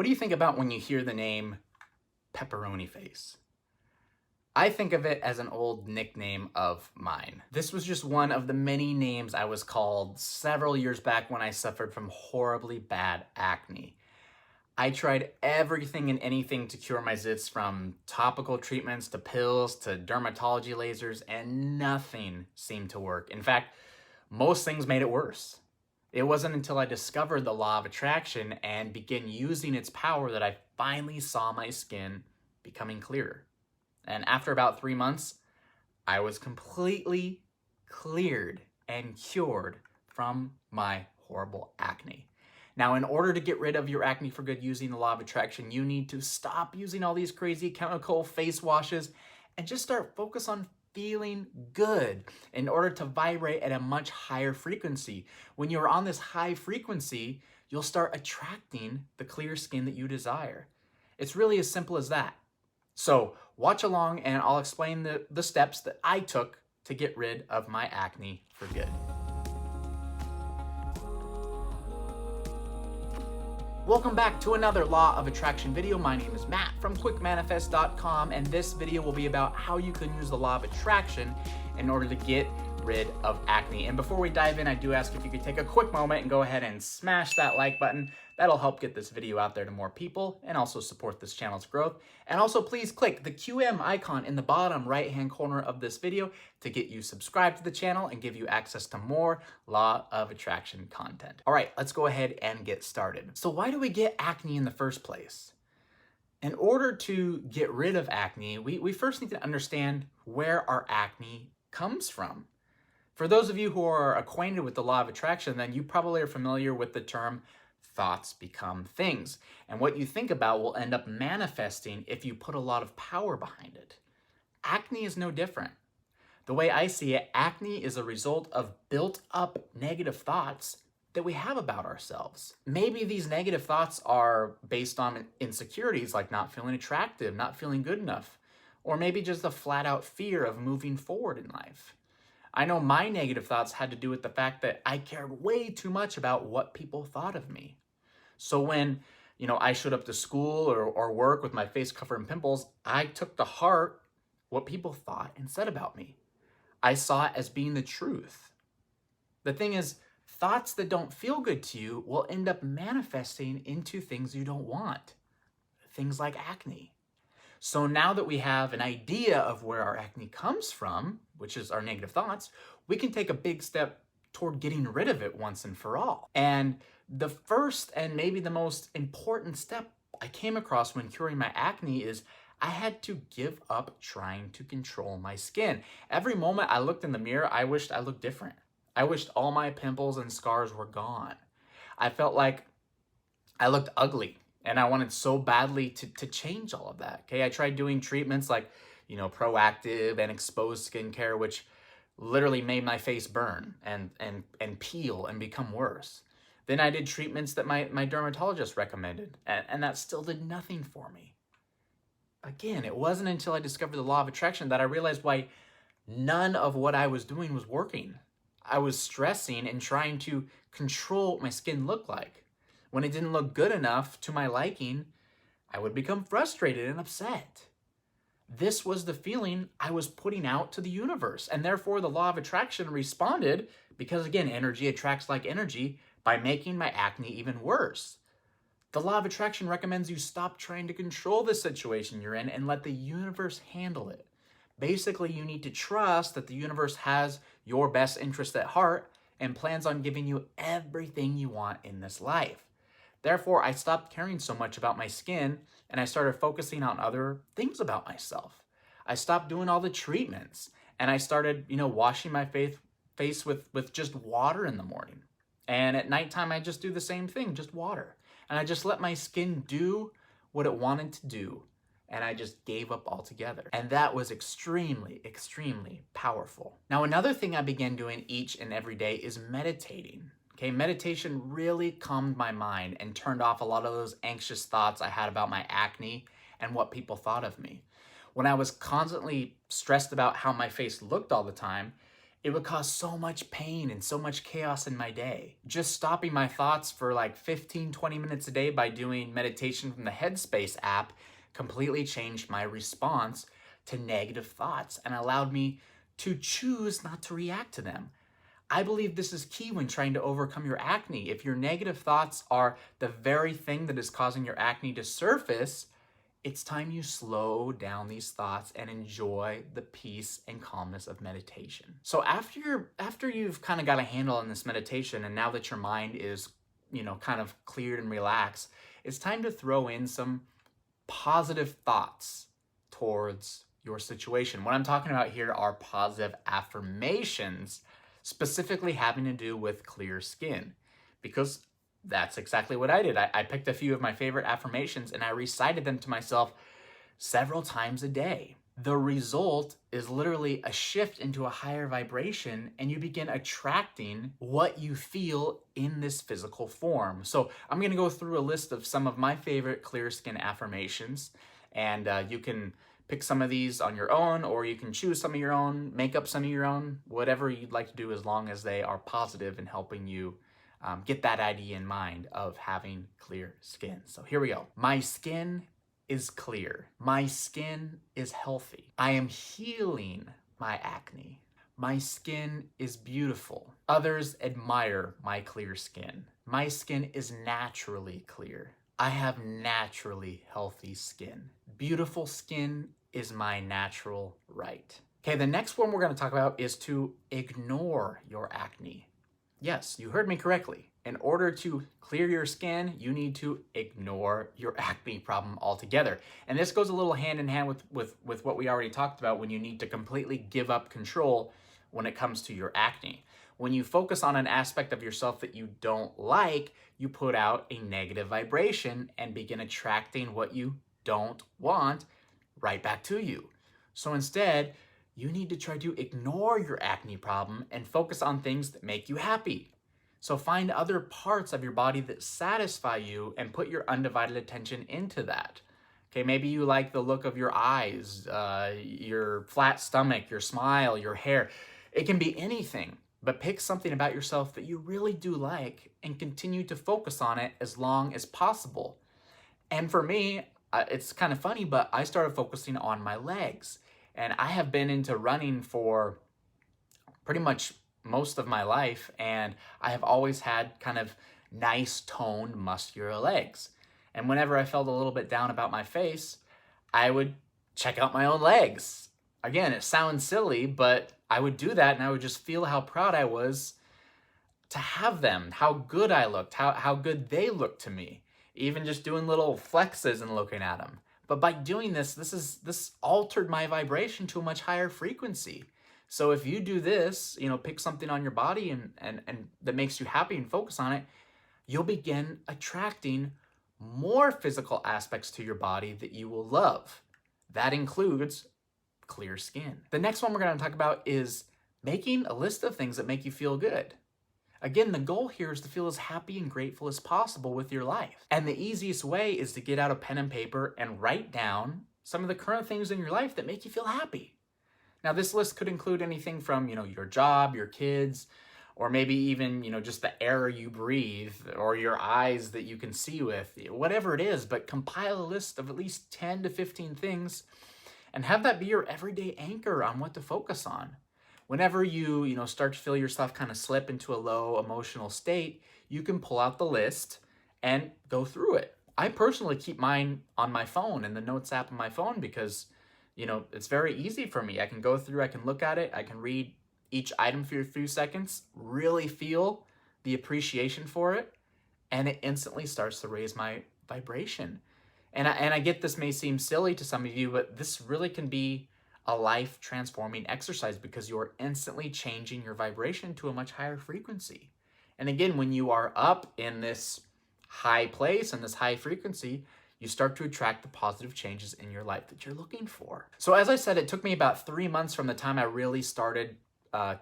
What do you think about when you hear the name pepperoni face? I think of it as an old nickname of mine. This was just one of the many names I was called several years back when I suffered from horribly bad acne. I tried everything and anything to cure my zits, from topical treatments to pills to dermatology lasers, and nothing seemed to work. In fact, most things made it worse. It wasn't until I discovered the law of attraction and began using its power that I finally saw my skin becoming clearer. And after about 3 months, I was completely cleared and cured from my horrible acne. Now, in order to get rid of your acne for good using the law of attraction, you need to stop using all these crazy chemical face washes and just start focus on feeling good in order to vibrate at a much higher frequency. When you're on this high frequency, you'll start attracting the clear skin that you desire. It's really as simple as that. So watch along and I'll explain the steps that I took to get rid of my acne for good. Welcome back to another Law of Attraction video. My name is Matt from quickmanifest.com, and this video will be about how you can use the Law of Attraction in order to get rid of acne. And before we dive in, I do ask if you could take a quick moment and go ahead and smash that like button. That'll help get this video out there to more people and also support this channel's growth. And also please click the QM icon in the bottom right-hand corner of this video to get you subscribed to the channel and give you access to more Law of Attraction content. All right, let's go ahead and get started. So why do we get acne in the first place? In order to get rid of acne, we first need to understand where our acne comes from. For those of you who are acquainted with the law of attraction, then you probably are familiar with the term thoughts become things. And what you think about will end up manifesting if you put a lot of power behind it. Acne is no different. The way I see it, acne is a result of built up negative thoughts that we have about ourselves. Maybe these negative thoughts are based on insecurities like not feeling attractive, not feeling good enough, or maybe just a flat out fear of moving forward in life. I know my negative thoughts had to do with the fact that I cared way too much about what people thought of me. So when, I showed up to school or work with my face covered in pimples, I took to heart what people thought and said about me. I saw it as being the truth. The thing is, thoughts that don't feel good to you will end up manifesting into things you don't want. Things like acne. So now that we have an idea of where our acne comes from, which is our negative thoughts, we can take a big step toward getting rid of it once and for all. And the first and maybe the most important step I came across when curing my acne is I had to give up trying to control my skin. Every moment I looked in the mirror, I wished I looked different. I wished all my pimples and scars were gone. I felt like I looked ugly. And I wanted so badly to change all of that, okay? I tried doing treatments like, proactive and exposed skincare, which literally made my face burn and peel and become worse. Then I did treatments that my dermatologist recommended, and that still did nothing for me. Again, it wasn't until I discovered the law of attraction that I realized why none of what I was doing was working. I was stressing and trying to control what my skin looked like. When it didn't look good enough to my liking, I would become frustrated and upset. This was the feeling I was putting out to the universe, and therefore the law of attraction responded because, again, energy attracts like energy by making my acne even worse. The law of attraction recommends you stop trying to control the situation you're in and let the universe handle it. Basically, you need to trust that the universe has your best interest at heart and plans on giving you everything you want in this life. Therefore, I stopped caring so much about my skin and I started focusing on other things about myself. I stopped doing all the treatments and I started, washing my face with just water in the morning. And at nighttime, I just do the same thing, just water. And I just let my skin do what it wanted to do. And I just gave up altogether. And that was extremely, extremely powerful. Now, another thing I began doing each and every day is meditating. Okay, meditation really calmed my mind and turned off a lot of those anxious thoughts I had about my acne and what people thought of me. When I was constantly stressed about how my face looked all the time, it would cause so much pain and so much chaos in my day. Just stopping my thoughts for like 15, 20 minutes a day by doing meditation from the Headspace app completely changed my response to negative thoughts and allowed me to choose not to react to them. I believe this is key when trying to overcome your acne. If your negative thoughts are the very thing that is causing your acne to surface, it's time you slow down these thoughts and enjoy the peace and calmness of meditation. So after you've kind of got a handle on this meditation, and now that your mind is, kind of cleared and relaxed, it's time to throw in some positive thoughts towards your situation. What I'm talking about here are positive affirmations, specifically having to do with clear skin, because that's exactly what I did. I picked a few of my favorite affirmations and I recited them to myself several times a day. The result is literally a shift into a higher vibration, and you begin attracting what you feel in this physical form. So I'm going to go through a list of some of my favorite clear skin affirmations, and you can pick some of these on your own, or you can choose some of your own, make up some of your own, whatever you'd like to do, as long as they are positive and helping you get that idea in mind of having clear skin. So here we go. My skin is clear. My skin is healthy. I am healing my acne. My skin is beautiful. Others admire my clear skin. My skin is naturally clear. I have naturally healthy skin. Beautiful skin is my natural right. Okay, the next one we're going to talk about is to ignore your acne. Yes, you heard me correctly. In order to clear your skin, you need to ignore your acne problem altogether. And this goes a little hand in hand with what we already talked about, when you need to completely give up control when it comes to your acne. When you focus on an aspect of yourself that you don't like, you put out a negative vibration and begin attracting what you don't want right back to you. So instead, you need to try to ignore your acne problem and focus on things that make you happy. So find other parts of your body that satisfy you and put your undivided attention into that. Okay, maybe you like the look of your eyes, your flat stomach, your smile, your hair. It can be anything, but pick something about yourself that you really do like and continue to focus on it as long as possible. And for me, it's kind of funny, but I started focusing on my legs. And I have been into running for pretty much most of my life, and I have always had kind of nice toned muscular legs. And whenever I felt a little bit down about my face, I would check out my own legs. Again, it sounds silly, but I would do that and I would just feel how proud I was to have them, how good I looked, how good they looked to me, even just doing little flexes and looking at them. But by doing this altered my vibration to a much higher frequency. So if you do this, pick something on your body and that makes you happy and focus on it, you'll begin attracting more physical aspects to your body that you will love. That includes clear skin. The next one we're going to talk about is making a list of things that make you feel good. Again, the goal here is to feel as happy and grateful as possible with your life. And the easiest way is to get out a pen and paper and write down some of the current things in your life that make you feel happy. Now, this list could include anything from, your job, your kids, or maybe even, just the air you breathe or your eyes that you can see with, whatever it is, but compile a list of at least 10 to 15 things and have that be your everyday anchor on what to focus on. Whenever you start to feel yourself kind of slip into a low emotional state, you can pull out the list and go through it. I personally keep mine on my phone in the notes app on my phone because it's very easy for me. I can go through, I can look at it, I can read each item for a few seconds, really feel the appreciation for it, and it instantly starts to raise my vibration. And I get this may seem silly to some of you, but this really can be a life-transforming exercise because you are instantly changing your vibration to a much higher frequency. And again, when you are up in this high place and this high frequency, you start to attract the positive changes in your life that you're looking for. So as I said, it took me about 3 months from the time I really started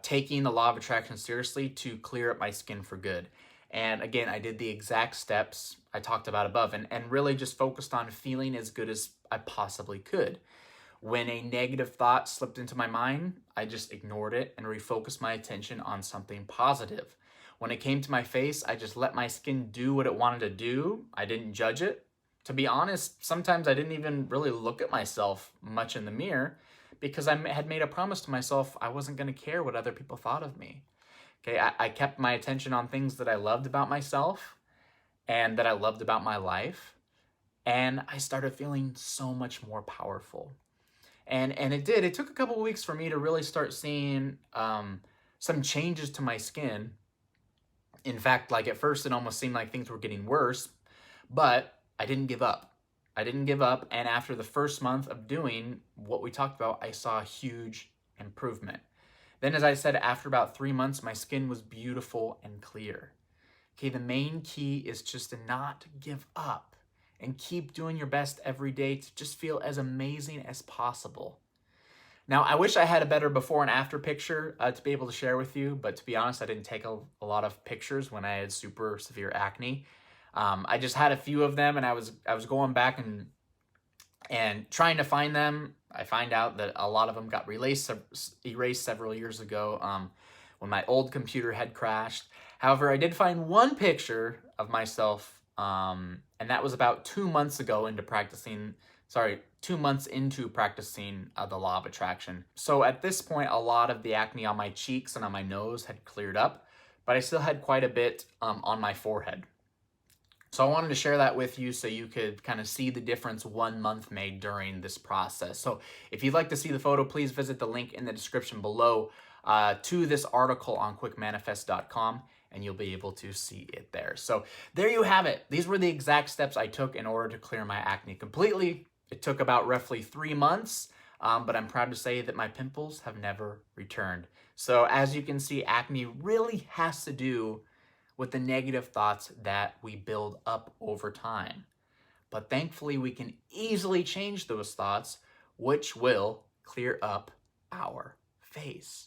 taking the law of attraction seriously to clear up my skin for good. And again, I did the exact steps I talked about above and really just focused on feeling as good as I possibly could. When a negative thought slipped into my mind, I just ignored it and refocused my attention on something positive. When it came to my face, I just let my skin do what it wanted to do. I didn't judge it. To be honest, sometimes I didn't even really look at myself much in the mirror because I had made a promise to myself I wasn't going to care what other people thought of me. Okay, I kept my attention on things that I loved about myself and that I loved about my life. And I started feeling so much more powerful. And it took a couple of weeks for me to really start seeing some changes to my skin. In fact, like at first it almost seemed like things were getting worse, but I didn't give up. I didn't give up. And after the first month of doing what we talked about, I saw a huge improvement. Then, as I said, after about 3 months, my skin was beautiful and clear. Okay, the main key is just to not give up and keep doing your best every day to just feel as amazing as possible. Now, I wish I had a better before and after picture to be able to share with you, but to be honest, I didn't take a lot of pictures when I had super severe acne. I just had a few of them, and I was going back and trying to find them. I find out that a lot of them got erased several years ago when my old computer had crashed. However, I did find one picture of myself, and that was about 2 months ago into practicing, 2 months into practicing the law of attraction. So at this point, a lot of the acne on my cheeks and on my nose had cleared up, but I still had quite a bit on my forehead. So I wanted to share that with you so you could kind of see the difference 1 month made during this process. So if you'd like to see the photo, please visit the link in the description below to this article on quickmanifest.com, and you'll be able to see it there. So there you have it. These were the exact steps I took in order to clear my acne completely. It took about roughly 3 months, but I'm proud to say that my pimples have never returned. So as you can see, acne really has to do with the negative thoughts that we build up over time. But thankfully, we can easily change those thoughts, which will clear up our face.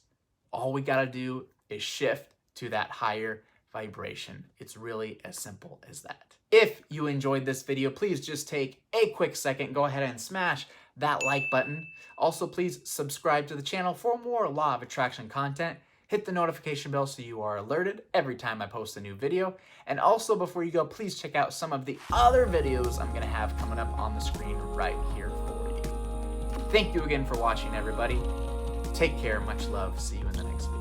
All we gotta do is shift to that higher vibration. It's really as simple as that. If you enjoyed this video, please just take a quick second, go ahead and smash that like button. Also, please subscribe to the channel for more law of attraction content. Hit the notification bell so you are alerted every time I post a new video. And also, before you go, please check out some of the other videos I'm gonna have coming up on the screen right here for you. Thank you again for watching, everybody. Take care, much love. See you in the next video.